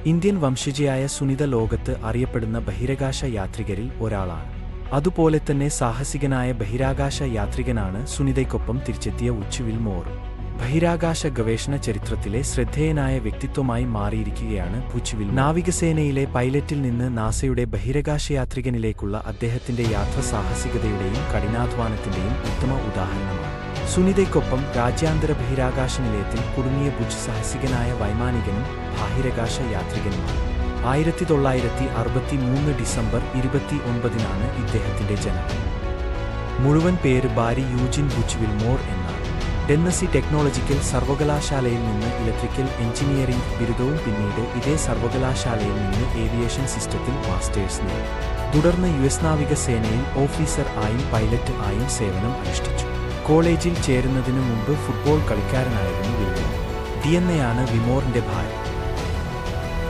Indian വംശജയായ Sunitha ലോകത്ത് അറിയപ്പെടുന്ന ബഹിരാകാശ യാത്രികരിൽ ഒരാളാണ്. അതുപോലെ തന്നെ സാഹസികനായ ബഹിരാകാശ യാത്രികനാണ് സുനിതയ്ക്കൊപ്പം തിരിച്ചെത്തിയ ബുച്ച് വിൽമോർ. ബഹിരാകാശ ഗവേഷണ ചരിത്രത്തിലെ ശ്രദ്ധേയനായ വ്യക്തിത്വമായി മാറിയിരിക്കുകയാണ് ബുച്ച് വിൽമോർ. നാവികസേനയിലെ പൈലറ്റിൽ നിന്ന് നാസയുടെ ബഹിരാകാശയാത്രികനിലേക്കുള്ള അദ്ദേഹത്തിന്റെ യാത്ര സാഹസികതയുടെയും കഠിനാധ്വാനത്തിന്റെയും ഉത്തമ ഉദാഹരണമാണ്. സുനിതയ്ക്കൊപ്പം രാജ്യാന്തര ബഹിരാകാശ നിലയത്തിൽ കുടുങ്ങിയ ബുച്ച് സാഹസികനായ വൈമാനികനും ബഹിരാകാശ യാത്രികനുമാണ്. 1963 ഡിസംബർ 29-നാണ് ഇദ്ദേഹത്തിന്റെ ജനനം. മുഴുവൻ പേര് ബാരി യൂജിൻ ബുച്ച് വിൽമോർ എന്നാണ്. ടെന്നസി ടെക്നോളജിക്കൽ സർവകലാശാലയിൽ നിന്ന് ഇലക്ട്രിക്കൽ എഞ്ചിനീയറിംഗ് ബിരുദവും പിന്നീട് ഇതേ സർവകലാശാലയിൽ നിന്ന് ഏവിയേഷൻ സിസ്റ്റത്തിൽ മാസ്റ്റേഴ്സ് നേടി. തുടർന്ന് യുഎസ് നാവികസേനയിൽ ഓഫീസർ ആയും പൈലറ്റ് ആയും സേവനം അനുഷ്ഠിച്ചു. കോളേജിൽ ചേരുന്നതിനു മുമ്പ് ഫുട്ബോൾ കളിക്കാരനായിരുന്നു വിൽമോർ. ഡിയന്നയാണ് വിൽമോറിന്റെ ഭാര്യ.